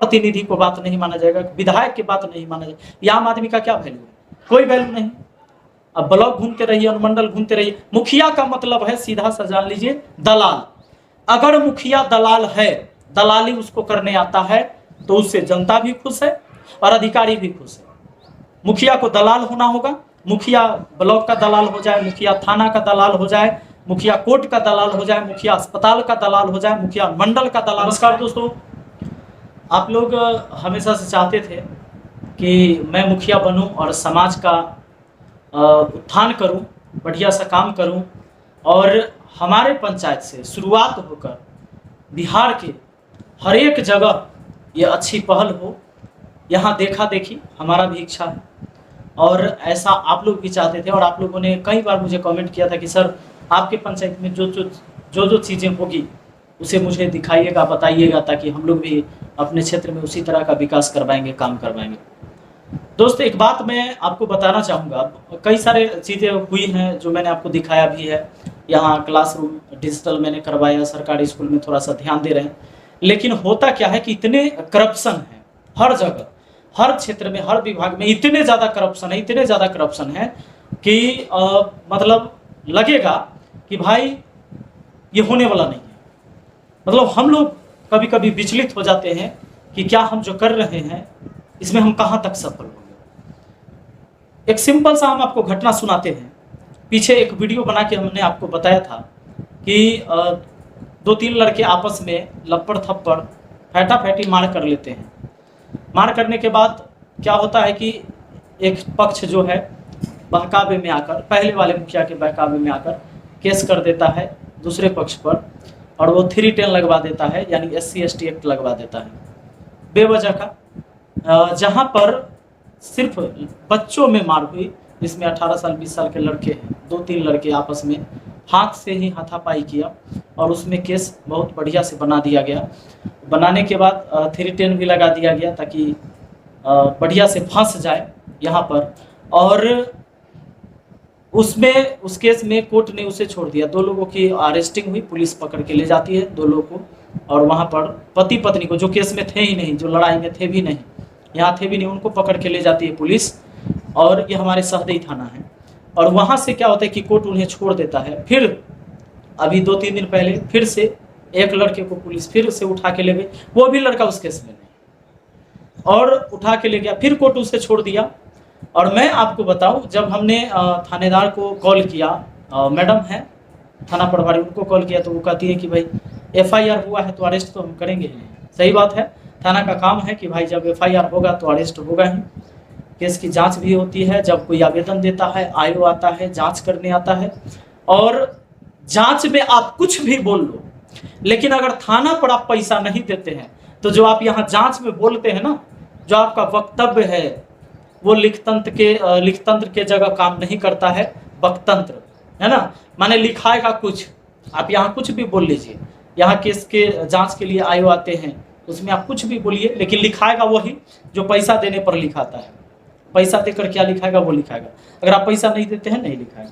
प्रतिनिधि को बात नहीं माना जाएगा, विधायक की बात नहीं माना जाएगा। ये आम आदमी का क्या वैल्यू है? कोई वैल्यू नहीं। अब ब्लॉक घूमते रहिए, अनुमंडल घूमते रहिए। मुखिया का मतलब है सीधा सा जान लीजिए दलाल। अगर मुखिया दलाल है, दलाली उसको करने आता है, तो उससे जनता भी खुश है और अधिकारी भी खुश है। मुखिया को दलाल होना होगा, मुखिया ब्लॉक का दलाल हो जाए, मुखिया थाना का दलाल हो जाए, मुखिया कोर्ट का दलाल हो जाए, मुखिया अस्पताल का दलाल हो जाए, मुखिया मंडल का दलाल। नमस्कार दोस्तों, आप लोग हमेशा से चाहते थे कि मैं मुखिया बनूं और समाज का उत्थान करूं, बढ़िया सा काम करूं, और हमारे पंचायत से शुरुआत होकर बिहार के हर एक जगह ये अच्छी पहल हो। यहाँ देखा देखी हमारा भी इच्छा है और ऐसा आप लोग भी चाहते थे। और आप लोगों ने कई बार मुझे कमेंट किया था कि सर आपके पंचायत में जो चीज़ें होगी उसे मुझे दिखाइएगा, बताइएगा, ताकि हम लोग भी अपने क्षेत्र में उसी तरह का विकास करवाएंगे, काम करवाएंगे। दोस्त, एक बात मैं आपको बताना चाहूँगा, कई सारे चीज़ें हुई हैं जो मैंने आपको दिखाया भी है। यहाँ क्लासरूम डिजिटल मैंने करवाया, सरकारी स्कूल में थोड़ा सा ध्यान दे रहे हैं, लेकिन होता क्या है कि इतने करप्शन है हर जगह, हर क्षेत्र में, हर विभाग में इतने ज़्यादा करप्शन है, इतने ज़्यादा करप्शन है कि मतलब लगेगा कि भाई ये होने वाला नहीं है। मतलब हम लोग कभी कभी विचलित हो जाते हैं कि क्या हम जो कर रहे हैं इसमें हम कहाँ तक सफल होंगे। एक सिंपल सा हम आपको घटना सुनाते हैं। पीछे एक वीडियो बना के हमने आपको बताया था कि 2-3 लड़के आपस में लपड़ थप्पड़ फैटा फैटी मार कर लेते हैं। मार करने के बाद क्या होता है कि एक पक्ष जो है बहकावे में आकर, पहले वाले मुखिया के बहकावे में आकर केस कर देता है दूसरे पक्ष पर, और वो 310 लगवा देता है, यानी SC/ST एक्ट लगवा देता है बेवजह का। जहाँ पर सिर्फ बच्चों में मार हुई, जिसमें 18 साल 20 साल के लड़के हैं, 2-3 लड़के आपस में हाथ से ही हाथापाई किया और उसमें केस बहुत बढ़िया से बना दिया गया। बनाने के बाद 310 भी लगा दिया गया ताकि बढ़िया से फंस जाए यहाँ पर। और उसमें उस केस में कोर्ट ने उसे छोड़ दिया। 2 लोगों की अरेस्टिंग हुई, पुलिस पकड़ के ले जाती है 2 लोगों को, और वहाँ पर पति पत्नी को, जो केस में थे ही नहीं, जो लड़ाई में थे भी नहीं, यहाँ थे भी नहीं, उनको पकड़ के ले जाती है पुलिस। और ये हमारे सहदेई थाना है। और वहाँ से क्या होता है कि कोर्ट उन्हें छोड़ देता है। फिर अभी 2-3 दिन पहले फिर से एक लड़के को पुलिस फिर से उठा के ले गई, वो भी लड़का उस केस में नहीं, और उठा के ले गया, फिर कोर्ट उसे छोड़ दिया। और मैं आपको बताऊं, जब हमने थानेदार को कॉल किया, मैडम है थाना प्रभारी, उनको कॉल किया, तो वो कहती है कि भाई FIR हुआ है तो अरेस्ट तो हम करेंगे ही। सही बात है, थाना का काम है कि भाई जब FIR होगा तो अरेस्ट होगा ही। केस की जांच भी होती है, जब कोई आवेदन देता है, आयो आता है, जांच करने आता है, और जांच में आप कुछ भी बोल लो, लेकिन अगर थाना पर आप पैसा नहीं देते हैं तो जो आप यहाँ जांच में बोलते हैं ना, जो आपका वक्तव्य है, वो लिखतंत्र के जगह काम नहीं करता है, वक्तंत्र है ना। माने लिखाएगा कुछ, आप यहाँ कुछ भी बोल लीजिए। यहाँ केस के जांच के लिए आयो आते हैं, उसमें आप कुछ भी बोलिए, लेकिन लिखाएगा वही जो पैसा देने पर लिखाता है। पैसा देकर क्या लिखाएगा, वो लिखाएगा। अगर आप पैसा नहीं देते हैं, नहीं लिखाएगा।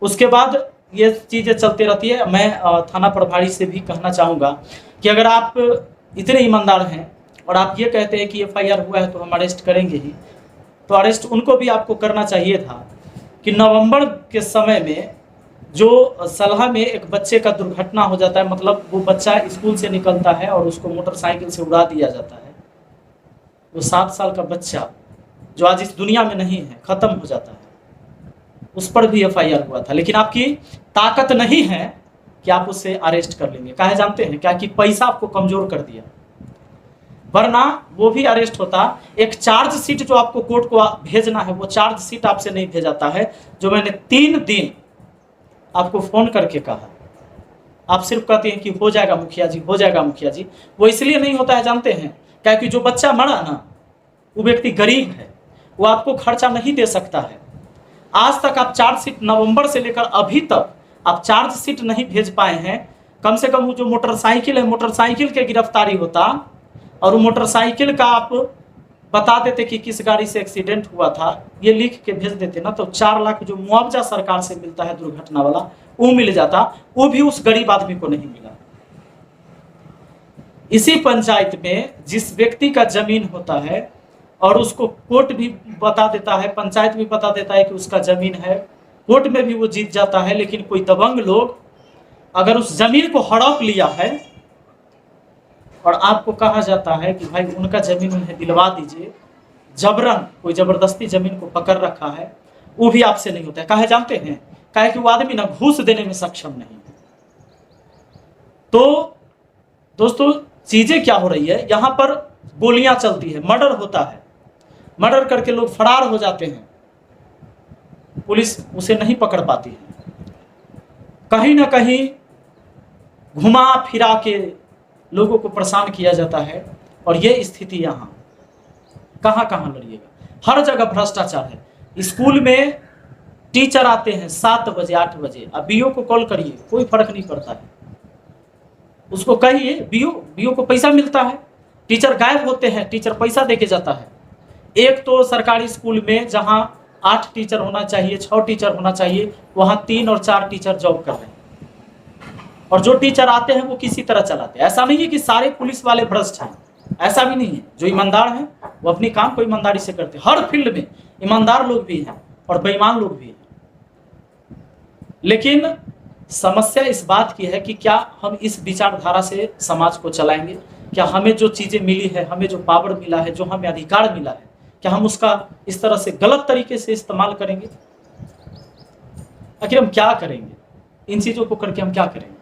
उसके बाद ये चीज़ें चलती रहती है। मैं थाना प्रभारी से भी कहना चाहूँगा कि अगर आप इतने ईमानदार हैं और आप ये कहते हैं कि FIR हुआ है तो हम अरेस्ट करेंगे ही, तो अरेस्ट उनको भी आपको करना चाहिए था कि नवंबर के समय में जो सलाह में एक बच्चे का दुर्घटना हो जाता है, मतलब वो बच्चा स्कूल से निकलता है और उसको मोटरसाइकिल से उड़ा दिया जाता है। वो 7 साल का बच्चा जो आज इस दुनिया में नहीं है, खत्म हो जाता है, उस पर भी FIR हुआ था। लेकिन आपकी ताकत नहीं है कि आप उससे अरेस्ट कर लेंगे। काहे जानते हैं क्या? कि पैसा आपको कमजोर कर दिया, वरना वो भी अरेस्ट होता। एक चार्जशीट जो आपको कोर्ट को भेजना है, वो चार्जशीट आपसे नहीं भेजाता है, जो मैंने 3 दिन आपको फोन करके कहा। आप सिर्फ कहते हैं कि हो जाएगा मुखिया जी, हो जाएगा मुखिया जी। वो इसलिए नहीं होता है जानते हैं क्या? कि जो बच्चा मरा ना, वो व्यक्ति गरीब है, वो आपको खर्चा नहीं दे सकता है। आज तक आप चार्जशीट, नवंबर से लेकर अभी तक आप चार्जशीट नहीं भेज पाए हैं। कम से कम वो जो मोटरसाइकिल है, मोटरसाइकिल के गिरफ्तारी होता, और वो मोटरसाइकिल का आप बता देते कि किस गाड़ी से एक्सीडेंट हुआ था, ये लिख के भेज देते ना, तो 4 लाख जो मुआवजा सरकार से मिलता है दुर्घटना वाला, वो मिल जाता। वो भी उस गरीब आदमी को नहीं मिला। इसी पंचायत में जिस व्यक्ति का जमीन होता है और उसको कोर्ट भी बता देता है, पंचायत भी बता देता है कि उसका जमीन है, कोर्ट में भी वो जीत जाता है, लेकिन कोई दबंग लोग अगर उस जमीन को हड़प लिया है और आपको कहा जाता है कि भाई उनका जमीन उन्हें दिलवा दीजिए, जबरन कोई जबरदस्ती जमीन को पकड़ रखा है, वो भी आपसे नहीं होता है। काहे जानते हैं? काहे कि वो आदमी ना घूस देने में सक्षम नहीं है। तो दोस्तों चीजें क्या हो रही है, यहां पर गोलियां चलती है, मर्डर होता है, मर्डर करके लोग फरार हो जाते हैं, पुलिस उसे नहीं पकड़ पाती है। कहीं ना कहीं घुमा फिरा के लोगों को परेशान किया जाता है। और ये स्थिति यहाँ कहाँ कहाँ लड़िएगा, हर जगह भ्रष्टाचार है। स्कूल में टीचर आते हैं 7 बजे 8 बजे, अब बीओ को कॉल करिए, कोई फर्क नहीं पड़ता है। उसको कहिए, बीओ को पैसा मिलता है, टीचर गायब होते हैं, टीचर पैसा देके जाता है। एक तो सरकारी स्कूल में जहां 8 टीचर होना चाहिए, 6 टीचर होना चाहिए, वहां 3 और 4 टीचर जॉब कर रहे हैं। और जो टीचर आते हैं वो किसी तरह चलाते हैं। ऐसा नहीं है कि सारे पुलिस वाले भ्रष्ट हैं, ऐसा भी नहीं है। जो ईमानदार हैं वो अपनी काम को ईमानदारी से करते हैं। हर फील्ड में ईमानदार लोग भी हैं और बेईमान लोग भी हैं। लेकिन समस्या इस बात की है कि क्या हम इस विचारधारा से समाज को चलाएंगे? क्या हमें जो चीजें मिली है, हमें जो पावर मिला है, जो हमें अधिकार मिला है, क्या हम उसका इस तरह से गलत तरीके से इस्तेमाल करेंगे? आखिर हम क्या करेंगे? इन चीजों को करके हम क्या करेंगे?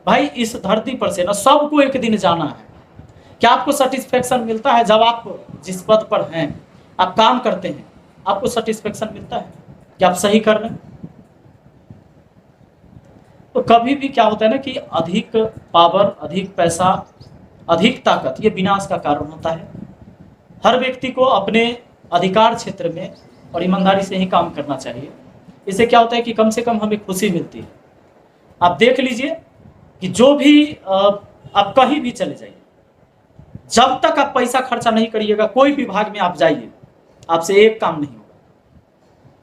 भाई इस धरती पर से ना सबको एक दिन जाना है। क्या आपको सेटिस्फेक्शन मिलता है जब आप जिस पद पर हैं, आप काम करते हैं, आपको सेटिस्फेक्शन मिलता है कि आप सही कर रहे हैं? तो कभी भी क्या होता है ना कि अधिक पावर, अधिक पैसा, अधिक ताकत, ये विनाश का कारण होता है। हर व्यक्ति को अपने अधिकार क्षेत्र में और ईमानदारी से ही काम करना चाहिए। इससे क्या होता है कि कम से कम हमें खुशी मिलती है। आप देख लीजिए कि जो भी आप कहीं भी चले जाइए, जब तक आप पैसा खर्चा नहीं करिएगा, कोई विभाग में आप जाइए, आपसे एक काम नहीं होगा।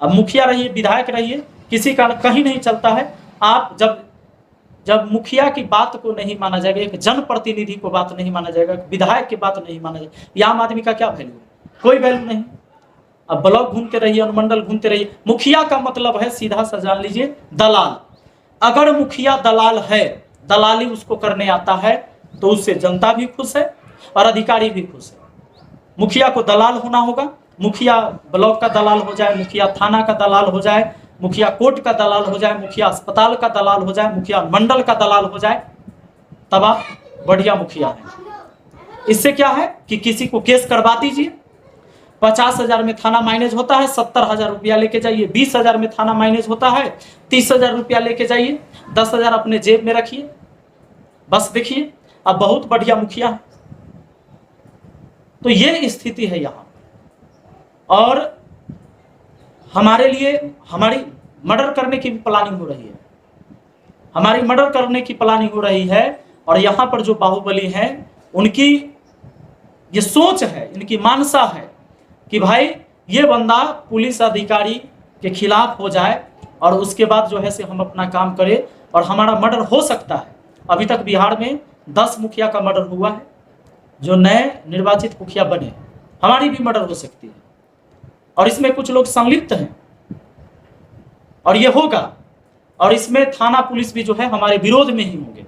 अब मुखिया रहिए, विधायक रहिए, किसी का कहीं नहीं चलता है। आप जब मुखिया की बात को नहीं माना जाएगा, एक जनप्रतिनिधि को बात नहीं माना जाएगा, विधायक की बात नहीं माना जाएगा, आम आदमी का क्या वैल्यू? कोई वैल्यू नहीं। अब ब्लॉक घूमते रहिए, अनुमंडल घूमते रहिए। मुखिया का मतलब है सीधा सा जान लीजिए दलाल। अगर मुखिया दलाल है, दलाली उसको करने आता है, तो उससे जनता भी खुश है और अधिकारी भी खुश है। मुखिया को दलाल होना होगा, मुखिया ब्लॉक का दलाल हो जाए, मुखिया थाना का दलाल हो जाए, मुखिया कोर्ट का दलाल हो जाए, मुखिया अस्पताल का दलाल हो जाए, मुखिया मंडल का दलाल हो जाए, तब आप बढ़िया मुखिया हैं। इससे क्या है कि किसी को केस करवा दीजिए, 50,000 में थाना मैनेज होता है, 70,000 रुपया लेके जाइए। 20,000 में थाना मैनेज होता है, 30,000 रुपया लेके जाइए, 10,000 अपने जेब में रखिए, बस देखिए अब बहुत बढ़िया मुखिया है। तो ये स्थिति है यहाँ। और हमारे लिए हमारी मर्डर करने की प्लानिंग हो रही है, हमारी मर्डर करने की प्लानिंग हो रही है। और यहाँ पर जो बाहुबली हैं, उनकी ये सोच है, इनकी मानसा है कि भाई ये बंदा पुलिस अधिकारी के खिलाफ हो जाए और उसके बाद जो है से हम अपना काम करें और हमारा मर्डर हो सकता है। अभी तक बिहार में 10 मुखिया का मर्डर हुआ है, जो नए निर्वाचित मुखिया बने। हमारी भी मर्डर हो सकती है और इसमें कुछ लोग संलिप्त हैं और ये होगा। और इसमें थाना पुलिस भी जो है हमारे विरोध में ही होंगे,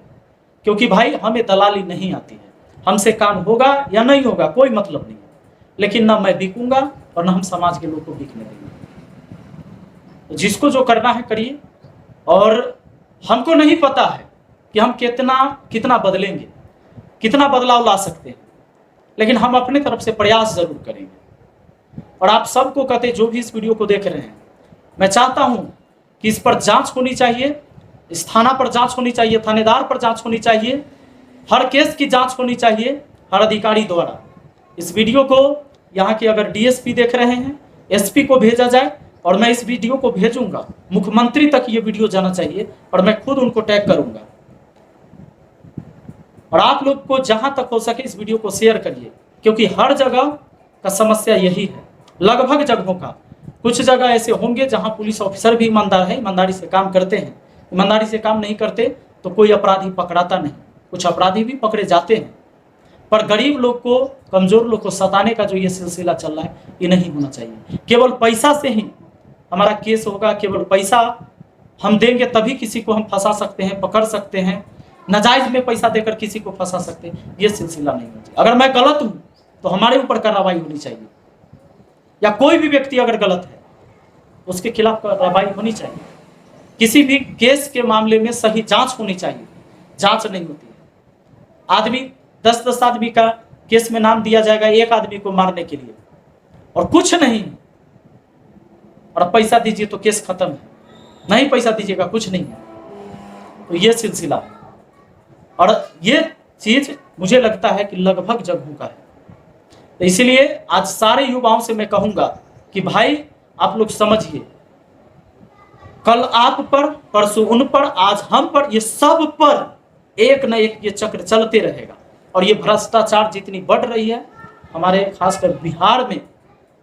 क्योंकि भाई हमें दलाली नहीं आती है। हमसे काम होगा या नहीं होगा कोई मतलब नहीं है, लेकिन ना मैं बिकूंगा और ना हम समाज के लोग को बिकने देंगे। तो जिसको जो करना है करिए। और हमको नहीं पता है कि हम कितना बदलेंगे, कितना बदलाव ला सकते हैं, लेकिन हम अपने तरफ से प्रयास जरूर करेंगे। और आप सबको कहते, जो भी इस वीडियो को देख रहे हैं, मैं चाहता हूं कि इस पर जांच होनी चाहिए, इस थाना पर जांच होनी चाहिए, थानेदार पर जांच होनी चाहिए, हर केस की जांच होनी चाहिए हर अधिकारी द्वारा। इस वीडियो को यहाँ के अगर डीएसपी देख रहे हैं, एसपी को भेजा जाए और मैं इस वीडियो को भेजूंगा, मुख्यमंत्री तक ये वीडियो जाना चाहिए और मैं खुद उनको टैग करूंगा। और आप लोग को जहां तक हो सके इस वीडियो को शेयर करिए, क्योंकि हर जगह का समस्या यही है, लगभग जगहों का। कुछ जगह ऐसे होंगे जहां पुलिस ऑफिसर भी ईमानदार है, ईमानदारी से काम करते हैं, ईमानदारी से काम नहीं करते तो कोई अपराधी पकड़ाता नहीं। कुछ अपराधी भी पकड़े जाते हैं, पर गरीब लोग को, कमजोर लोग को सताने का जो ये सिलसिला चल रहा है, ये नहीं होना चाहिए। केवल पैसा से ही हमारा केस होगा, केवल पैसा हम देंगे तभी किसी को हम फंसा सकते हैं, पकड़ सकते हैं, नाजायज में पैसा देकर किसी को फंसा सकते हैं, ये सिलसिला नहीं होना चाहिए। अगर मैं गलत हूं तो हमारे ऊपर कार्रवाई होनी चाहिए, या कोई भी व्यक्ति अगर गलत है उसके खिलाफ कार्रवाई होनी चाहिए। किसी भी केस के मामले में सही जांच होनी चाहिए, जांच नहीं होती है। आदमी 10-10 आदमी का केस में नाम दिया जाएगा एक आदमी को मारने के लिए, और कुछ नहीं, और पैसा दीजिए तो केस खत्म है, नहीं पैसा दीजिएगा कुछ नहीं है। तो ये सिलसिला है, और ये चीज मुझे लगता है कि लगभग जगहों का है। तो इसीलिए आज सारे युवाओं से मैं कहूंगा कि भाई आप लोग समझिए, कल आप पर, परसों उन पर, आज हम पर, ये सब पर एक न एक ये चक्र चलते रहेगा। और ये भ्रष्टाचार जितनी बढ़ रही है, हमारे खासकर बिहार में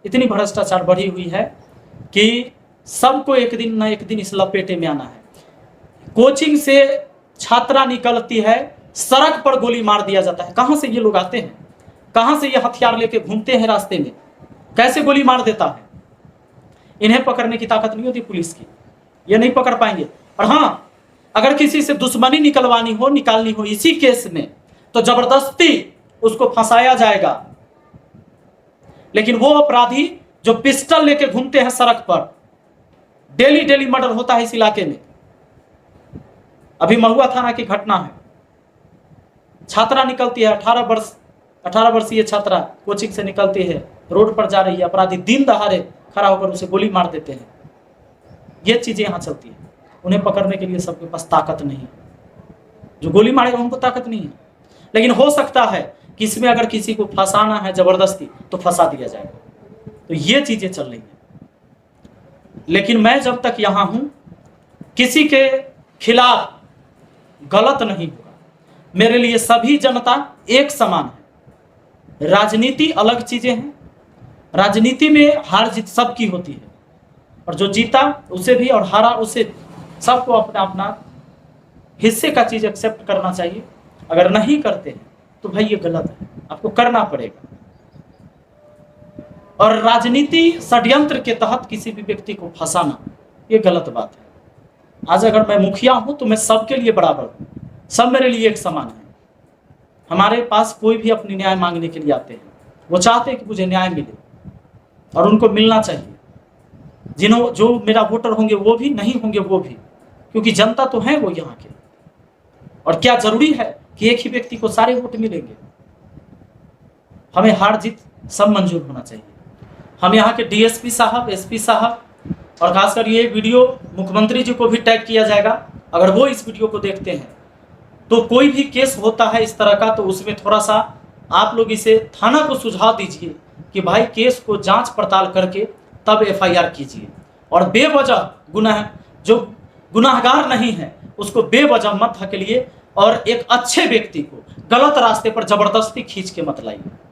इतनी भ्रष्टाचार बढ़ी हुई है कि सबको एक दिन न एक दिन इस लपेटे में आना है। कोचिंग से छात्रा निकलती है, सड़क पर गोली मार दिया जाता है। कहां से ये लोग आते हैं, कहां से ये हथियार लेके घूमते हैं रास्ते में, कैसे गोली मार देता है? इन्हें पकड़ने की ताकत नहीं होती पुलिस की, ये नहीं पकड़ पाएंगे। और हाँ, अगर किसी से दुश्मनी निकलवानी हो, निकालनी हो इसी केस में, तो जबरदस्ती उसको फंसाया जाएगा। लेकिन वो अपराधी जो पिस्टल लेके घूमते हैं सड़क पर, डेली डेली मर्डर होता है इस इलाके में। अभी महुआ थाना की घटना है, छात्रा निकलती है, 18 वर्षीय छात्रा कोचिंग से निकलती है, रोड पर जा रही है, अपराधी दिन दहाड़े खड़ा होकर उसे गोली मार देते हैं। ये चीजें यहां चलती है। उन्हें पकड़ने के लिए सबके पास ताकत नहीं है, जो गोली मारेगा उनको ताकत नहीं है। लेकिन हो सकता है कि इसमें अगर किसी को फंसाना है जबरदस्ती तो फंसा दिया जाएगा। तो ये चीजें चल रही हैं। लेकिन मैं जब तक यहां हूं, किसी के खिलाफ गलत नहीं होगा। मेरे लिए सभी जनता एक समान है। राजनीति अलग चीजें हैं, राजनीति में हार जीत सबकी होती है, और जो जीता उसे भी और हारा उसे, सबको अपना अपना हिस्से का चीज एक्सेप्ट करना चाहिए। अगर नहीं करते हैं तो भाई ये गलत है, आपको करना पड़ेगा। और राजनीति षड्यंत्र के तहत किसी भी व्यक्ति को फंसाना, ये गलत बात है। आज अगर मैं मुखिया हूं तो मैं सबके लिए बराबर हूं, सब मेरे लिए एक समान है। हमारे पास कोई भी अपनी न्याय मांगने के लिए आते हैं, वो चाहते हैं कि मुझे न्याय मिले, और उनको मिलना चाहिए। जो मेरा वोटर होंगे वो भी, नहीं होंगे वो भी, क्योंकि जनता तो है वो यहाँ के। और क्या जरूरी है कि एक ही व्यक्ति को सारे वोट मिलेंगे? हमें हार जीत सब मंजूर होना चाहिए। हम यहाँ के डीएसपी साहब, एसपी साहब, और खासकर ये वीडियो मुख्यमंत्री जी को भी टैग किया जाएगा। अगर वो इस वीडियो को देखते हैं तो कोई भी केस होता है इस तरह का, तो उसमें थोड़ा सा आप लोग इसे थाना को सुझाव दीजिए कि भाई केस को जांच पड़ताल करके तब एफआईआर कीजिए, और बेवजह जो गुनाहगार नहीं है उसको बेवजह मत हकलिए, और एक अच्छे व्यक्ति को गलत रास्ते पर जबरदस्ती खींच के मत लाइए।